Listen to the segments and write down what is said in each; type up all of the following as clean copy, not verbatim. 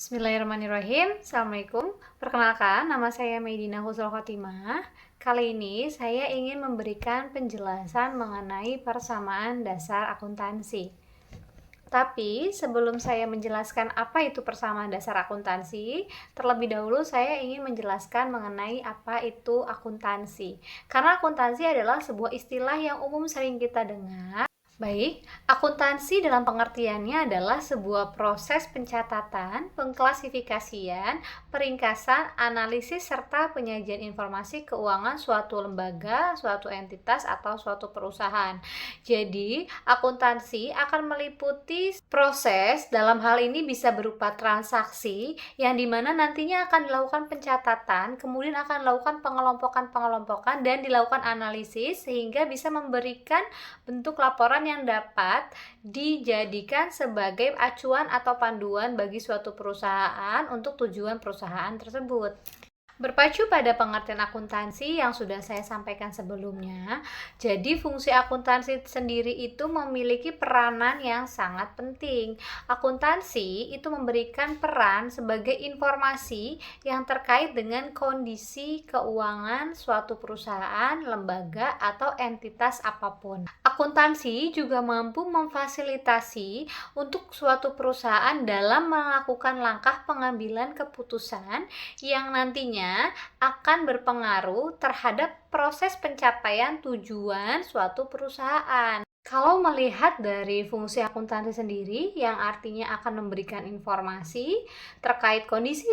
Bismillahirrahmanirrahim. Assalamualaikum. Perkenalkan, nama saya Maidina Husnul Khotimah. Kali ini saya ingin memberikan penjelasan mengenai persamaan dasar akuntansi. Tapi sebelum saya menjelaskan apa itu persamaan dasar akuntansi, terlebih dahulu saya ingin menjelaskan mengenai apa itu akuntansi. Karena akuntansi adalah sebuah istilah yang umum sering kita dengar. Baik, akuntansi dalam pengertiannya adalah sebuah proses pencatatan, pengklasifikasian, peringkasan, analisis, serta penyajian informasi keuangan suatu lembaga, suatu entitas, atau suatu perusahaan. Jadi, akuntansi akan meliputi proses, dalam hal ini bisa berupa transaksi, yang dimana nantinya akan dilakukan pencatatan, kemudian akan dilakukan pengelompokan, dan dilakukan analisis, sehingga bisa memberikan bentuk laporan yang dapat dijadikan sebagai acuan atau panduan bagi suatu perusahaan untuk tujuan perusahaan tersebut. Berpacu pada pengertian akuntansi yang sudah saya sampaikan sebelumnya, jadi fungsi akuntansi sendiri itu memiliki peranan yang sangat penting. Akuntansi itu memberikan peran sebagai informasi yang terkait dengan kondisi keuangan suatu perusahaan, lembaga, atau entitas apapun. Akuntansi juga mampu memfasilitasi untuk suatu perusahaan dalam melakukan langkah pengambilan keputusan yang nantinya akan berpengaruh terhadap proses pencapaian tujuan suatu perusahaan. Kalau melihat dari fungsi akuntansi sendiri, yang artinya akan memberikan informasi terkait kondisi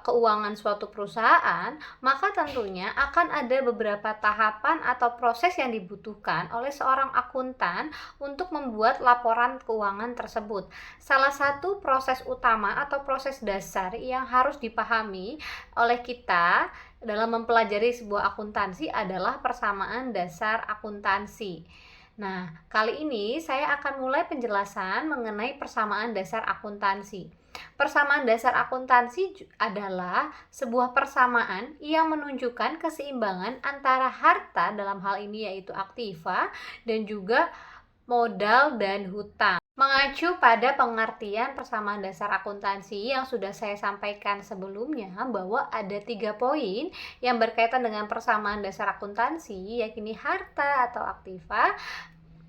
keuangan suatu perusahaan, maka tentunya akan ada beberapa tahapan atau proses yang dibutuhkan oleh seorang akuntan untuk membuat laporan keuangan tersebut. Salah satu proses utama atau proses dasar yang harus dipahami oleh kita dalam mempelajari sebuah akuntansi adalah persamaan dasar akuntansi. Nah, kali ini saya akan mulai penjelasan mengenai persamaan dasar akuntansi. Persamaan dasar akuntansi adalah sebuah persamaan yang menunjukkan keseimbangan antara harta, dalam hal ini yaitu aktiva, dan juga modal dan hutang. Mengacu pada pengertian persamaan dasar akuntansi yang sudah saya sampaikan sebelumnya, bahwa ada 3 poin yang berkaitan dengan persamaan dasar akuntansi, yakni harta atau aktiva,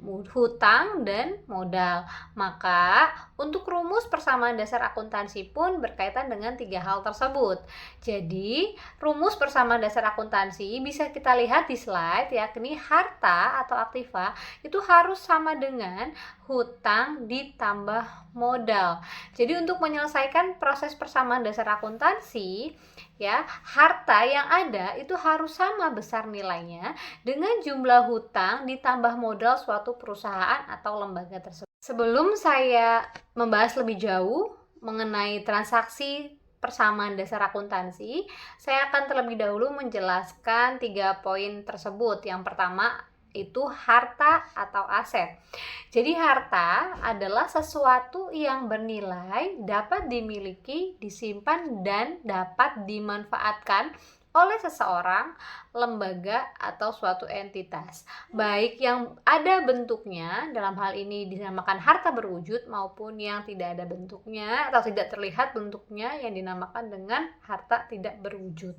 hutang, dan modal. Maka untuk rumus persamaan dasar akuntansi pun berkaitan dengan 3 hal tersebut. Jadi rumus persamaan dasar akuntansi bisa kita lihat di slide, yakni harta atau aktiva itu harus sama dengan hutang ditambah modal. Jadi untuk menyelesaikan proses persamaan dasar akuntansi, ya, harta yang ada itu harus sama besar nilainya dengan jumlah hutang ditambah modal suatu perusahaan atau lembaga tersebut. Sebelum saya membahas lebih jauh mengenai transaksi persamaan dasar akuntansi, saya akan terlebih dahulu menjelaskan 3 poin tersebut. Yang pertama itu harta atau aset. Jadi harta adalah sesuatu yang bernilai, dapat dimiliki, disimpan, dan dapat dimanfaatkan oleh seseorang, lembaga, atau suatu entitas, baik yang ada bentuknya, dalam hal ini dinamakan harta berwujud, maupun yang tidak ada bentuknya atau tidak terlihat bentuknya, yang dinamakan dengan harta tidak berwujud.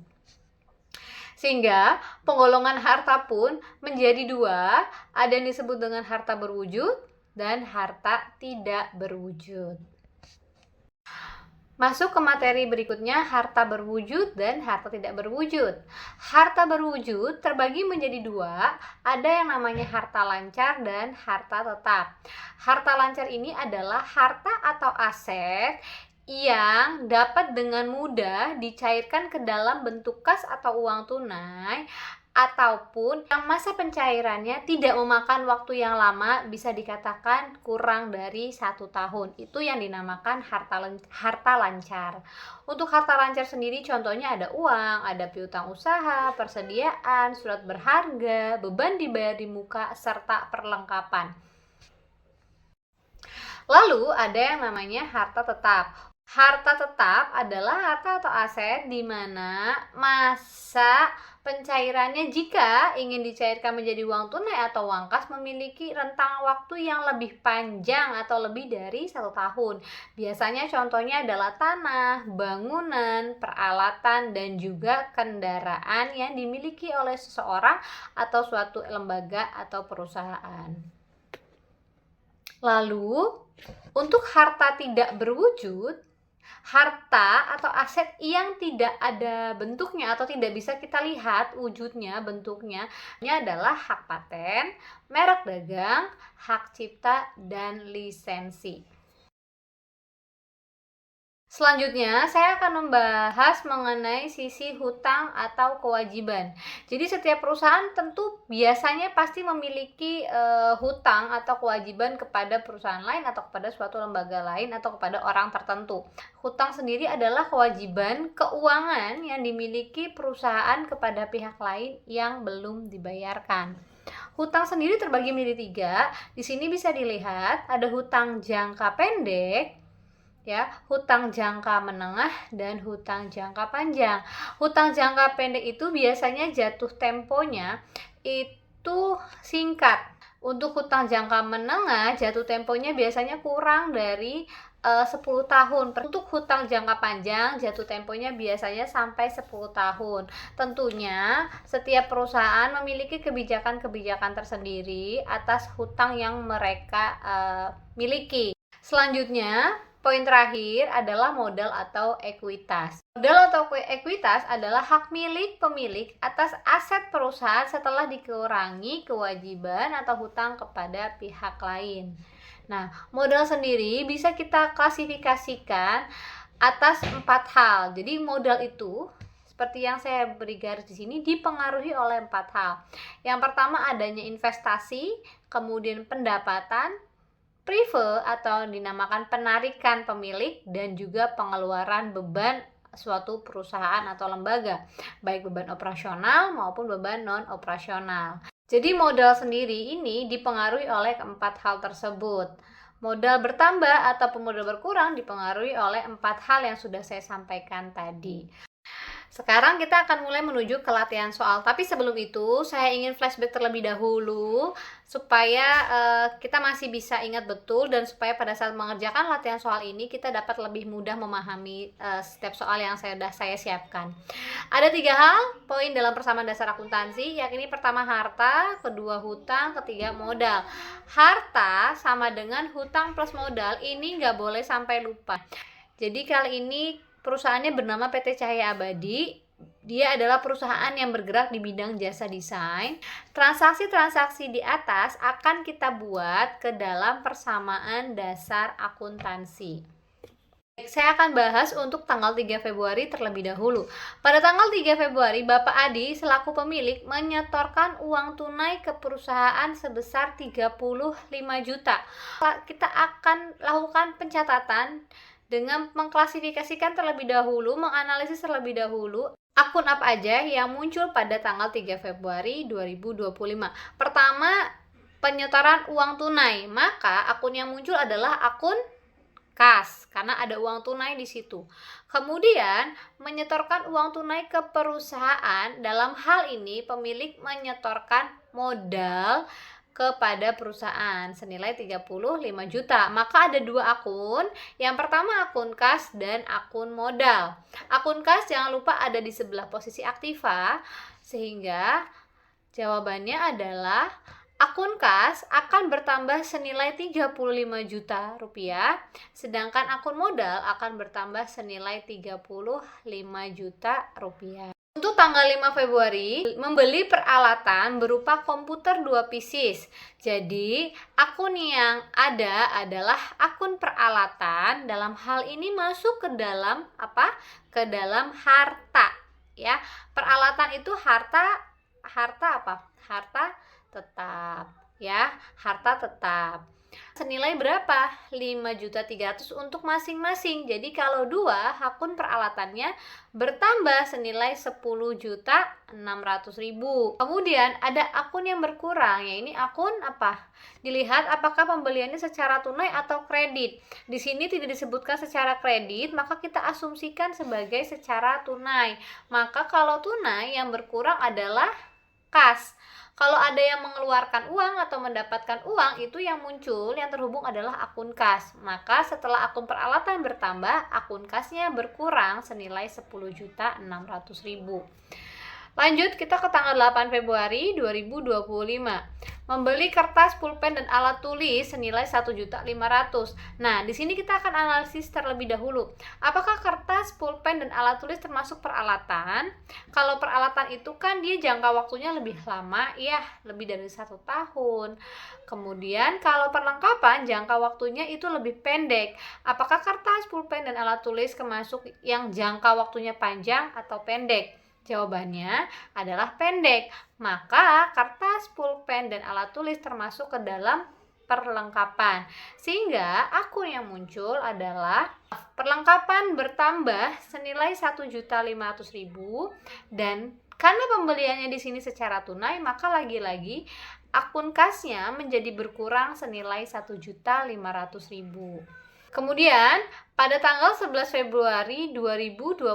Sehingga penggolongan harta pun menjadi 2, ada yang disebut dengan harta berwujud dan harta tidak berwujud. Masuk ke materi berikutnya, harta berwujud dan harta tidak berwujud. Harta berwujud terbagi menjadi 2, ada yang namanya harta lancar dan harta tetap. Harta lancar ini adalah harta atau aset yang dapat dengan mudah dicairkan ke dalam bentuk kas atau uang tunai, ataupun yang masa pencairannya tidak memakan waktu yang lama, bisa dikatakan kurang dari 1 tahun. Itu yang dinamakan harta lancar. Untuk harta lancar sendiri contohnya ada uang, ada piutang usaha, persediaan, surat berharga, beban dibayar di muka, serta perlengkapan. Lalu ada yang namanya harta tetap. Harta tetap adalah harta atau aset di mana masa pencairannya jika ingin dicairkan menjadi uang tunai atau uang kas memiliki rentang waktu yang lebih panjang atau lebih dari 1 tahun. Biasanya contohnya adalah tanah, bangunan, peralatan, dan juga kendaraan yang dimiliki oleh seseorang atau suatu lembaga atau perusahaan. Lalu, untuk harta tidak berwujud, harta atau aset yang tidak ada bentuknya atau tidak bisa kita lihat wujudnya, bentuknya, ini adalah hak paten, merek dagang, hak cipta, dan lisensi. Selanjutnya, saya akan membahas mengenai sisi hutang atau kewajiban. Jadi, setiap perusahaan tentu biasanya pasti memiliki hutang atau kewajiban kepada perusahaan lain atau kepada suatu lembaga lain atau kepada orang tertentu. Hutang sendiri adalah kewajiban keuangan yang dimiliki perusahaan kepada pihak lain yang belum dibayarkan. Hutang sendiri terbagi menjadi 3. Di sini bisa dilihat ada hutang jangka pendek, ya, hutang jangka menengah, dan hutang jangka panjang. Hutang jangka pendek itu biasanya jatuh temponya itu singkat. Untuk hutang jangka menengah jatuh temponya biasanya kurang dari 10 tahun. Untuk hutang jangka panjang jatuh temponya biasanya sampai 10 tahun. Tentunya setiap perusahaan memiliki kebijakan-kebijakan tersendiri atas hutang yang mereka miliki. Selanjutnya, poin terakhir adalah modal atau ekuitas. Modal atau ekuitas adalah hak milik pemilik atas aset perusahaan setelah dikurangi kewajiban atau hutang kepada pihak lain. Nah, modal sendiri bisa kita klasifikasikan atas 4 hal. Jadi modal itu seperti yang saya beri garis di sini dipengaruhi oleh 4 hal. Yang pertama adanya investasi, kemudian pendapatan, prive atau dinamakan penarikan pemilik, dan juga pengeluaran beban suatu perusahaan atau lembaga, baik beban operasional maupun beban non-operasional. Jadi modal sendiri ini dipengaruhi oleh keempat hal tersebut. Modal bertambah ataupun modal berkurang dipengaruhi oleh 4 hal yang sudah saya sampaikan tadi. Sekarang kita akan mulai menuju ke latihan soal. Tapi sebelum itu, saya ingin flashback terlebih dahulu supaya kita masih bisa ingat betul dan supaya pada saat mengerjakan latihan soal ini kita dapat lebih mudah memahami setiap soal yang sudah saya siapkan. Ada 3 hal poin dalam persamaan dasar akuntansi, yakni pertama harta, kedua hutang, ketiga modal. Harta sama dengan hutang plus modal, ini nggak boleh sampai lupa. Jadi kali ini perusahaannya bernama PT Cahaya Abadi. Dia adalah perusahaan yang bergerak di bidang jasa desain. Transaksi-transaksi di atas akan kita buat ke dalam persamaan dasar akuntansi. Saya akan bahas untuk tanggal 3 Februari terlebih dahulu. Pada tanggal 3 Februari, Bapak Adi selaku pemilik menyetorkan uang tunai ke perusahaan sebesar 35 juta. Kita akan lakukan pencatatan dengan mengklasifikasikan terlebih dahulu, menganalisis terlebih dahulu akun apa aja yang muncul pada tanggal 3 Februari 2025. Pertama, penyetoran uang tunai. Maka akun yang muncul adalah akun kas karena ada uang tunai di situ. Kemudian, menyetorkan uang tunai ke perusahaan. Dalam hal ini pemilik menyetorkan modal kepada perusahaan senilai 35 juta. Maka ada 2 akun. Yang pertama akun kas dan akun modal. Akun kas jangan lupa ada di sebelah posisi aktiva, sehingga jawabannya adalah akun kas akan bertambah senilai 35 juta rupiah, sedangkan akun modal akan bertambah senilai 35 juta rupiah. Untuk tanggal 5 Februari, membeli peralatan berupa komputer 2 pieces. Jadi, akun yang ada adalah akun peralatan. Dalam hal ini masuk ke dalam apa? Ke dalam harta, ya. Peralatan itu harta apa? Harta tetap, ya. Harta tetap. Senilai berapa? 5.300.000 untuk masing-masing. Jadi kalau dua, akun peralatannya bertambah senilai 10.600.000. Kemudian ada akun yang berkurang, ya ini akun apa? Dilihat apakah pembeliannya secara tunai atau kredit. Di sini tidak disebutkan secara kredit, maka kita asumsikan sebagai secara tunai. Maka kalau tunai yang berkurang adalah kas. Kalau ada yang mengeluarkan uang atau mendapatkan uang, itu yang muncul, yang terhubung adalah akun kas. Maka setelah akun peralatan bertambah, akun kasnya berkurang senilai 10.600.000. Lanjut, kita ke tanggal 8 Februari 2025. Membeli kertas, pulpen, dan alat tulis senilai 1.500.000. Nah, di sini kita akan analisis terlebih dahulu. Apakah kertas, pulpen, dan alat tulis termasuk peralatan? Kalau peralatan itu kan dia jangka waktunya lebih lama, ya, lebih dari 1 tahun. Kemudian kalau perlengkapan jangka waktunya itu lebih pendek. Apakah kertas, pulpen, dan alat tulis termasuk yang jangka waktunya panjang atau pendek? Jawabannya adalah pendek. Maka kertas, pulpen, dan alat tulis termasuk ke dalam perlengkapan. Sehingga akun yang muncul adalah perlengkapan bertambah senilai 1.500.000, dan karena pembeliannya di sini secara tunai, maka lagi-lagi akun kasnya menjadi berkurang senilai 1.500.000. Kemudian, pada tanggal 11 Februari 2025,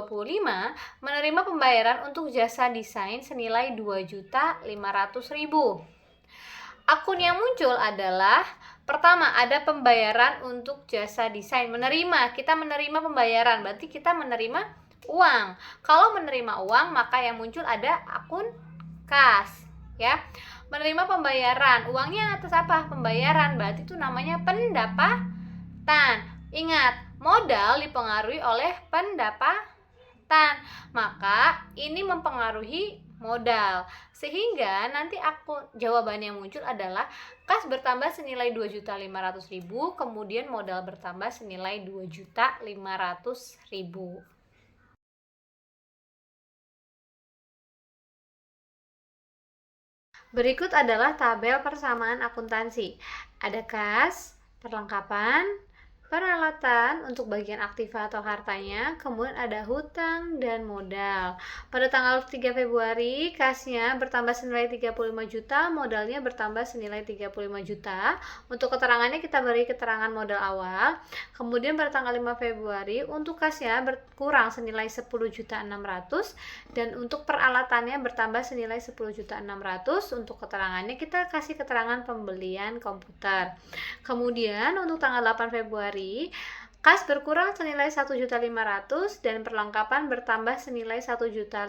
menerima pembayaran untuk jasa desain senilai 2.500.000. Akun yang muncul adalah, pertama, ada pembayaran untuk jasa desain. Kita menerima pembayaran, berarti kita menerima uang. Kalau menerima uang, maka yang muncul ada akun kas, ya. Menerima pembayaran, uangnya atas apa? Pembayaran, berarti itu namanya pendapatan. Ingat, modal dipengaruhi oleh pendapatan, maka ini mempengaruhi modal. Sehingga nanti jawaban yang muncul adalah kas bertambah senilai 2.500.000, kemudian modal bertambah senilai 2.500.000. Berikut adalah tabel persamaan akuntansi. Ada kas, perlengkapan, peralatan untuk bagian aktiva atau hartanya, kemudian ada hutang dan modal. Pada tanggal 3 Februari, kasnya bertambah senilai 35 juta, modalnya bertambah senilai 35 juta. Untuk keterangannya kita beri keterangan modal awal. Kemudian pada tanggal 5 Februari, untuk kasnya berkurang senilai 10.600.000, dan untuk peralatannya bertambah senilai 10.600.000. Untuk keterangannya kita kasih keterangan pembelian komputer. Kemudian untuk tanggal 8 Februari, kas berkurang senilai 1.500.000 dan perlengkapan bertambah senilai 1.500.000.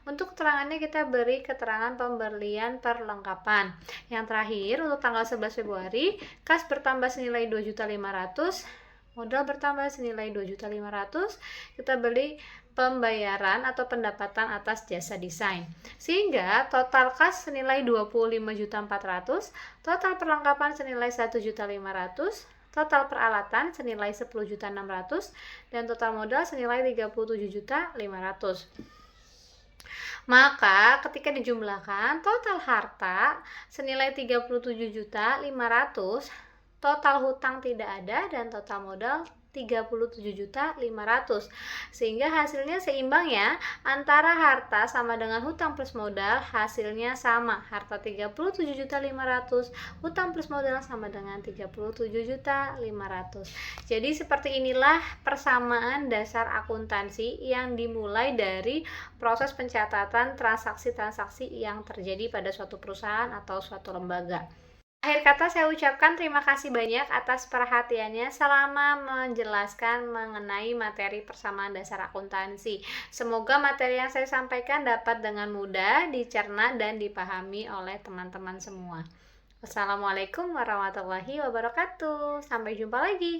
Untuk keterangannya kita beri keterangan pembelian perlengkapan. Yang terakhir, untuk tanggal 11 Februari, kas bertambah senilai 2.500.000, modal bertambah senilai 2.500.000. Kita beli pembayaran atau pendapatan atas jasa desain. Sehingga total kas senilai 25.400.000, total perlengkapan senilai 1.500.000, total peralatan senilai 10.600.000, dan total modal senilai 37.500.000. Maka ketika dijumlahkan, total harta senilai 37.500.000, total hutang tidak ada, dan total modal 37.500.000. Sehingga hasilnya seimbang, ya, antara harta sama dengan hutang plus modal, hasilnya sama. Harta 37.500.000, hutang plus modal sama dengan 37.500.000. Jadi seperti inilah persamaan dasar akuntansi yang dimulai dari proses pencatatan transaksi-transaksi yang terjadi pada suatu perusahaan atau suatu lembaga. Akhir kata saya ucapkan terima kasih banyak atas perhatiannya selama menjelaskan mengenai materi persamaan dasar akuntansi. Semoga materi yang saya sampaikan dapat dengan mudah dicerna dan dipahami oleh teman-teman semua. Wassalamualaikum warahmatullahi wabarakatuh. Sampai jumpa lagi.